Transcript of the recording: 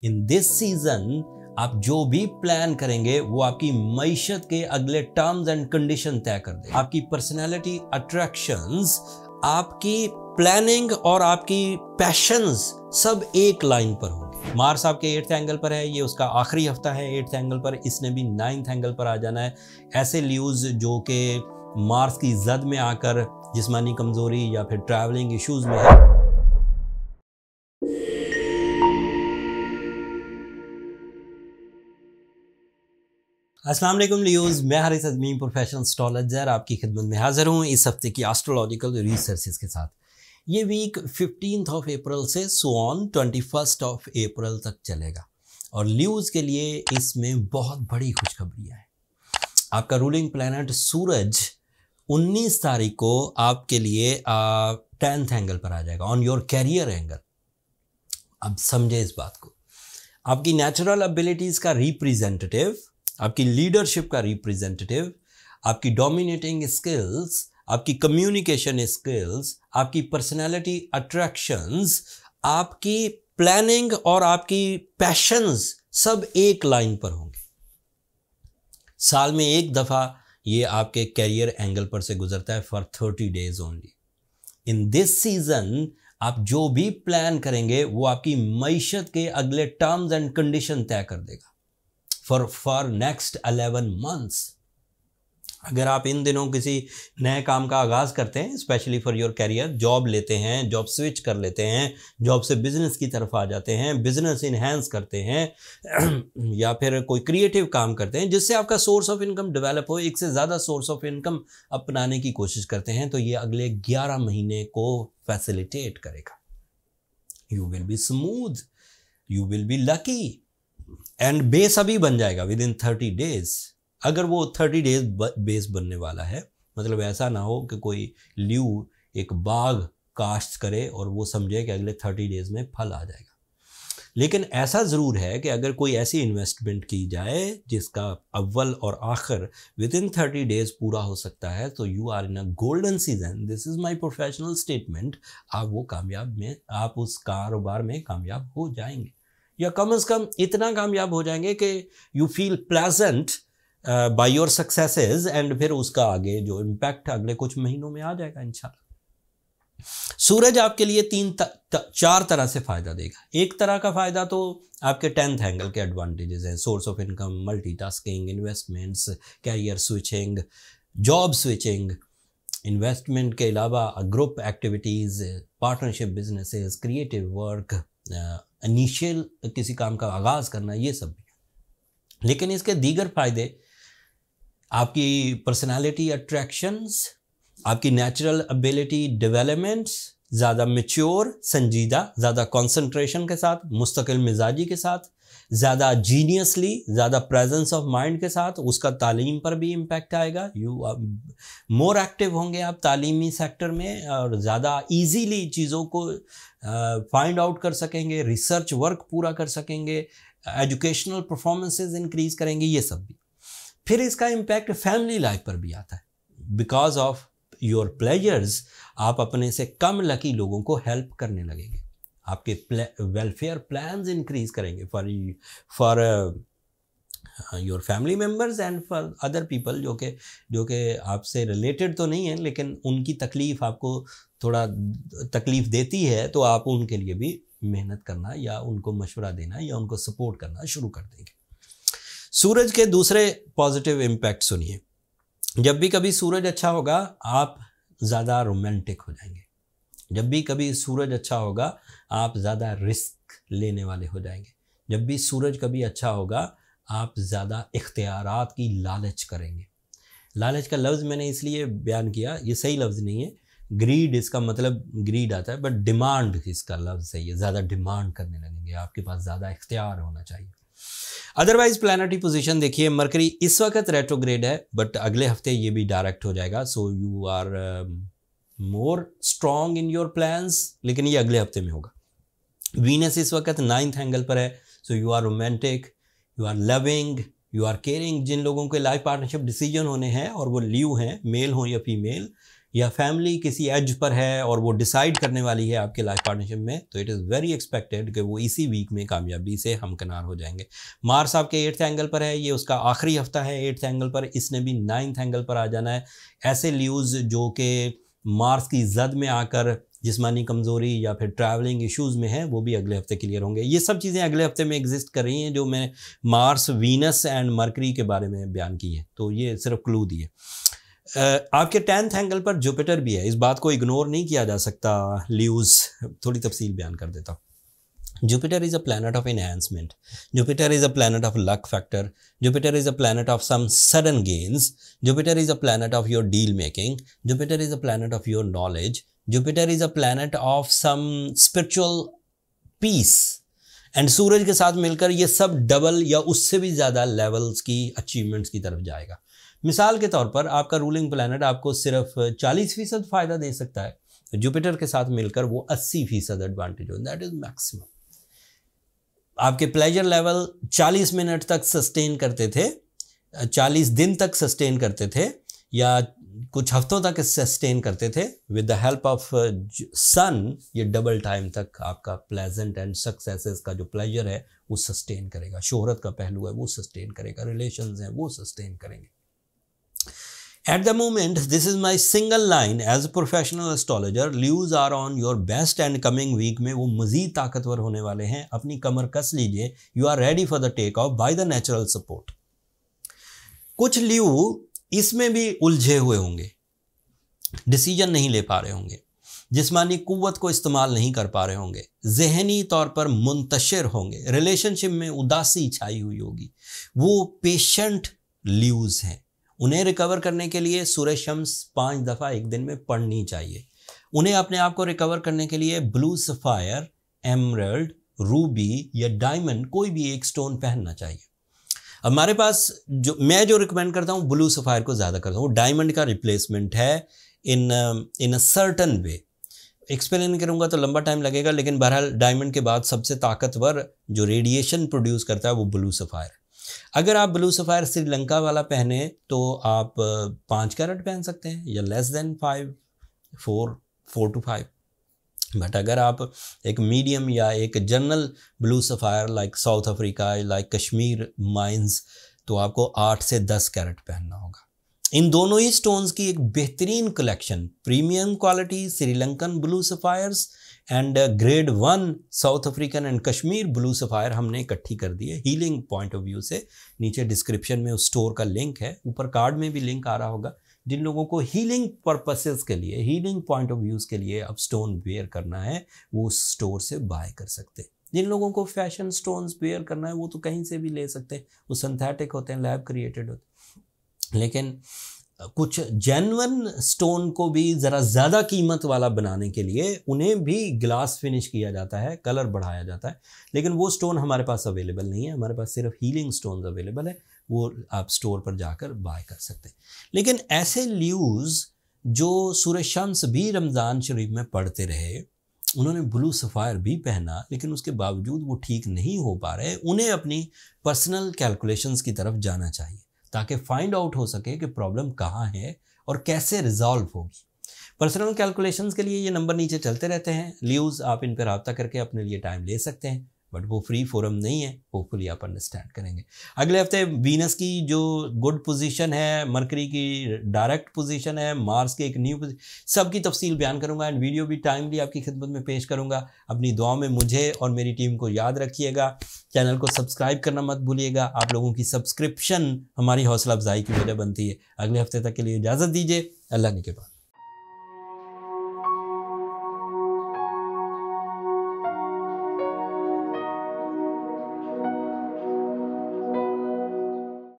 In this season आप जो भी प्लान करेंगे वो आपकी मईशत के अगले टर्म्स एंड कंडीशन तय कर दे। आपकी पर्सनालिटी अट्रैक्शंस, आपकी प्लानिंग और आपकी पैशंस सब एक लाइन पर होंगे। मार्स आपके 8th एंगल पर है, ये उसका आखिरी हफ्ता है 8th एंगल पर, इसने भी 9th एंगल पर आ जाना है। ऐसे ल्यूज जो कि मार्स की जद में आकर जिस्मानी कमजोरी या फिर ट्रैवलिंग इश्यूज में है। अस्सलाम वालेकुम लियोज, मैं हारिस अज़मी प्रोफेशनल एस्ट्रोलॉजर आपकी खिदमत में हाजिर हूँ इस हफ्ते की एस्ट्रोलॉजिकल रिसर्चेस के साथ। ये वीक 15 अप्रैल से ऑन 21 अप्रैल तक चलेगा और लियोज के लिए इसमें बहुत बड़ी खुशखबरियाँ हैं। आपका रूलिंग प्लैनेट सूरज 19 तारीख को आपके लिए 10th एंगल पर आ जाएगा, ऑन योर कैरियर एंगल। अब समझे इस बात को, आपकी नेचुरल एबिलिटीज़ का रिप्रेजेंटेटिव, आपकी लीडरशिप का रिप्रेजेंटेटिव, आपकी डोमिनेटिंग स्किल्स, आपकी कम्युनिकेशन स्किल्स, आपकी पर्सनालिटी अट्रैक्शंस, आपकी प्लानिंग और आपकी पैशंस सब एक लाइन पर होंगे। साल में एक दफ़ा ये आपके कैरियर एंगल पर से गुजरता है for 30 days only. In this season आप जो भी प्लान करेंगे वो आपकी मईशत के अगले टर्म्स एंड कंडीशन तय कर देगा फॉर नेक्स्ट 11 मंथ्स। अगर आप इन दिनों किसी नए काम का आगाज़ करते हैं, specially for your career, job लेते हैं, जॉब स्विच कर लेते हैं, जॉब से बिजनेस की तरफ आ जाते हैं, बिजनेस इन्हेंस करते हैं या फिर कोई क्रिएटिव काम करते हैं जिससे आपका सोर्स ऑफ इनकम डेवलप हो, एक से ज़्यादा सोर्स ऑफ इनकम अपनाने की कोशिश करते हैं, तो ये अगले 11 महीने को फैसिलिटेट करेगा। You will be smooth, you will be lucky and base अभी बन जाएगा विद इन 30 डेज। अगर वो 30 डेज बेस बनने वाला है, मतलब ऐसा ना हो कि कोई ल्यू एक बाग काश्त करे और वो समझे कि अगले 30 डेज में फल आ जाएगा। लेकिन ऐसा ज़रूर है कि अगर कोई ऐसी इन्वेस्टमेंट की जाए जिसका अव्वल और आखिर विद इन 30 डेज पूरा हो सकता है, तो you are in a golden season. This is my professional statement. आप उस कारोबार में कामयाब हो जाएंगे, या कम से कम इतना कामयाब हो जाएंगे कि you feel pleasant by your successes, and फिर उसका आगे जो इम्पैक्ट अगले कुछ महीनों में आ जाएगा इंशाल्लाह। सूरज आपके लिए 4 तरह से फ़ायदा देगा। एक तरह का फ़ायदा तो आपके 10th एंगल के एडवांटेजेस हैं, source of income, multitasking, investments, career switching, job switching, investment के अलावा group activities, partnership businesses, creative work, initial किसी काम का आगाज़ करना, ये सब भी। लेकिन इसके दीगर फ़ायदे आपकी पर्सनालिटी अट्रैक्शंस, आपकी नेचुरल एबिलिटी डेवलपमेंट्स, ज़्यादा मैच्योर, संजीदा, ज़्यादा कंसंट्रेशन के साथ, मुस्तकिल मिजाजी के साथ, ज़्यादा जीनियसली, ज़्यादा प्रेजेंस ऑफ माइंड के साथ, उसका तालीम पर भी इम्पैक्ट आएगा। यू मोर एक्टिव होंगे आप तालीमी सेक्टर में और ज़्यादा इजीली चीज़ों को फाइंड आउट कर सकेंगे, रिसर्च वर्क पूरा कर सकेंगे, एजुकेशनल परफॉर्मेंसेस इंक्रीज करेंगे, ये सब भी। फिर इसका इम्पैक्ट फैमिली लाइफ पर भी आता है। बिकॉज ऑफ योर प्लेजर्स आप अपने से कम लकी लोगों को हेल्प करने लगेंगे, आपके वेलफेयर प्लान्स इंक्रीज करेंगे for your family members and for other people जो कि आपसे रिलेटेड तो नहीं है, लेकिन उनकी तकलीफ़ आपको थोड़ा तकलीफ़ देती है, तो आप उनके लिए भी मेहनत करना या उनको मशवरा देना या उनको सपोर्ट करना शुरू कर देंगे। सूरज के दूसरे पॉजिटिव इम्पैक्ट सुनिए। जब भी कभी सूरज अच्छा होगा आप ज़्यादा रोमांटिक हो जाएंगे। जब भी कभी सूरज अच्छा होगा आप ज़्यादा रिस्क लेने वाले हो जाएंगे। जब भी सूरज कभी अच्छा होगा आप ज़्यादा इख्तियारात की लालच करेंगे। लालच का लफ्ज़ मैंने इसलिए बयान किया, ये सही लफ्ज़ नहीं है, ग्रीड इसका मतलब ग्रीड आता है, बट डिमांड इसका लफ्ज़ सही है। ज़्यादा डिमांड करने लगेंगे, आपके पास ज़्यादा इख्तियार होना चाहिए। अदरवाइज प्लानिटरी पोजीशन देखिए, मरकरी इस वक्त रेट्रोग्रेड है, बट अगले हफ्ते ये भी डायरेक्ट हो जाएगा, so you are more strong in your plans, लेकिन ये अगले हफ्ते में होगा। वीनस इस वक्त 9th एंगल पर है, so you are romantic, you are loving, you are caring. जिन लोगों के लाइफ पार्टनरशिप डिसीजन होने हैं और वो ल्यू हैं, मेल हो या फीमेल, या फैमिली किसी एज पर है और वो डिसाइड करने वाली है आपके लाइफ पार्टनरशिप में, तो इट इज़ वेरी एक्सपेक्टेड कि वो इसी वीक में कामयाबी से हमकिनार हो जाएंगे। मार्स आपके 8th एंगल पर है, ये उसका आखिरी हफ्ता है 8th एंगल पर, इसने भी 9th एंगल पर आ जाना है। ऐसे ल्यूज़ जो कि मार्स की जद में आकर जिस्मानी कमज़ोरी या फिर ट्रैवलिंग इश्यूज़ में है, वो भी अगले हफ्ते क्लियर होंगे। ये सब चीज़ें अगले हफ्ते में एग्जिस्ट कर रही हैं जो मैं मार्स, वीनस एंड मरकरी के बारे में बयान की है, तो ये सिर्फ क्लू दिए। आपके 10th एंगल पर जुपिटर भी है, इस बात को इग्नोर नहीं किया जा सकता। ल्यूज़ थोड़ी तफसील बयान कर देता हूँ। Jupiter is a planet of enhancement, Jupiter is a planet of luck factor, Jupiter is a planet of some sudden gains, Jupiter is a planet of your deal making, Jupiter is a planet of your knowledge, Jupiter is a planet of some spiritual peace. And सूरज के साथ मिलकर ये सब double या उससे भी ज़्यादा लेवल्स की अचीवमेंट्स की तरफ जाएगा। मिसाल के तौर पर आपका रूलिंग प्लैनेट आपको सिर्फ 40% फ़ायदा दे सकता है, तो जुपिटर के साथ मिलकर वो 80% एडवांटेज हो, दैट इज़ मैक्सिमम। आपके प्लेजर लेवल 40 मिनट तक सस्टेन करते थे, 40 दिन तक सस्टेन करते थे या कुछ हफ्तों तक सस्टेन करते थे, विद द हेल्प ऑफ सन ये डबल टाइम तक आपका प्लेजेंट एंड सक्सेसेस का जो प्लेजर है वो सस्टेन करेगा, शोहरत का पहलू है वो सस्टेन करेगा, रिलेशंस हैं वो सस्टेन करेंगे। At the moment, this is my single line as a professional astrologer. Leos are on your best and coming week में वो मज़ीद ताकतवर होने वाले हैं। अपनी कमर कस लीजिए, you are ready for the take off by the natural support. कुछ ल्यू इसमें भी उलझे हुए होंगे, डिसीजन नहीं ले पा रहे होंगे, जिस्मानी कुव्वत को इस्तेमाल नहीं कर पा रहे होंगे, जहनी तौर पर मुंतशिर होंगे, रिलेशनशिप में उदासी छाई हुई होगी। वो पेशेंट ल्यूज हैं। उन्हें रिकवर करने के लिए सूरज शम्स 5 दफ़ा एक दिन में पढ़नी चाहिए। उन्हें अपने आप को रिकवर करने के लिए ब्लू सफ़ायर, एमरल्ड, रूबी या डायमंड कोई भी एक स्टोन पहनना चाहिए। हमारे पास मैं जो रिकमेंड करता हूँ ब्लू सफ़ायर को ज़्यादा करता हूँ, डायमंड का रिप्लेसमेंट है इन अ सर्टन वे। एक्सप्लेन करूँगा तो लंबा टाइम लगेगा, लेकिन बहरहाल डायमंड के बाद सबसे ताकतवर जो रेडिएशन प्रोड्यूस करता है वो ब्लू सफ़ायर। अगर आप ब्लू सफ़ायर श्रीलंका वाला पहने तो आप 5 कैरेट पहन सकते हैं या लेस देन 4 to 5। बट अगर आप एक मीडियम या एक general blue sapphire like south Africa, like Kashmir mines, तो आपको 8 से 10 कैरेट पहनना होगा। इन दोनों ही स्टोन्स की एक बेहतरीन collection, premium quality Sri Lankan blue sapphires and grade 1 South African and Kashmir blue sapphire हमने इकट्ठी कर दी है हीलिंग पॉइंट ऑफ व्यू से। नीचे डिस्क्रिप्शन में उस स्टोर का लिंक है, ऊपर कार्ड में भी लिंक आ रहा होगा। जिन लोगों को हीलिंग पर्पसेस के लिए, हीलिंग पॉइंट ऑफ व्यूज़ के लिए अब स्टोन वेयर करना है, वो उस स्टोर से बाय कर सकते हैं। जिन लोगों को फैशन स्टोन्स वेयर करना है वो तो कहीं से भी ले सकते हैं, वो सिंथेटिक होते हैं, लैब क्रिएटेड होते हैं। लेकिन कुछ जेन्युइन स्टोन को भी ज़रा ज़्यादा कीमत वाला बनाने के लिए उन्हें भी ग्लास फिनिश किया जाता है, कलर बढ़ाया जाता है, लेकिन वो स्टोन हमारे पास अवेलेबल नहीं है। हमारे पास सिर्फ हीलिंग स्टोन्स अवेलेबल है, वो आप स्टोर पर जाकर बाय कर सकते हैं। लेकिन ऐसे ल्यूज़ जो सूरज शम्स भी रमज़ान शरीफ में पढ़ते रहे, उन्होंने ब्लू सफ़ायर भी पहना, लेकिन उसके बावजूद वो ठीक नहीं हो पा रहे, उन्हें अपनी पर्सनल कैलकुलेशंस की तरफ जाना चाहिए ताकि फाइंड आउट हो सके कि प्रॉब्लम कहाँ है और कैसे रिजॉल्व होगी। पर्सनल कैलकुलेशंस के लिए ये नंबर नीचे चलते रहते हैं, ल्यूज़ आप इन पर रब्ता करके अपने लिए टाइम ले सकते हैं, बट वो फ्री फोरम नहीं है, होपफुली आप अंडरस्टैंड करेंगे। अगले हफ्ते वीनस की जो गुड पोजीशन है, मरकरी की डायरेक्ट पोजीशन है, मार्स की एक न्यू पोजीशन, सब की तफसील बयान करूंगा एंड वीडियो भी टाइमली आपकी खिदमत में पेश करूंगा। अपनी दुआओं में मुझे और मेरी टीम को याद रखिएगा। चैनल को सब्सक्राइब करना मत भूलिएगा, आप लोगों की सब्सक्रिप्शन हमारी हौसला अफजाई की वजह बनती है। अगले हफ्ते तक के लिए इजाज़त दीजिए, अल्लाह ने के बाद।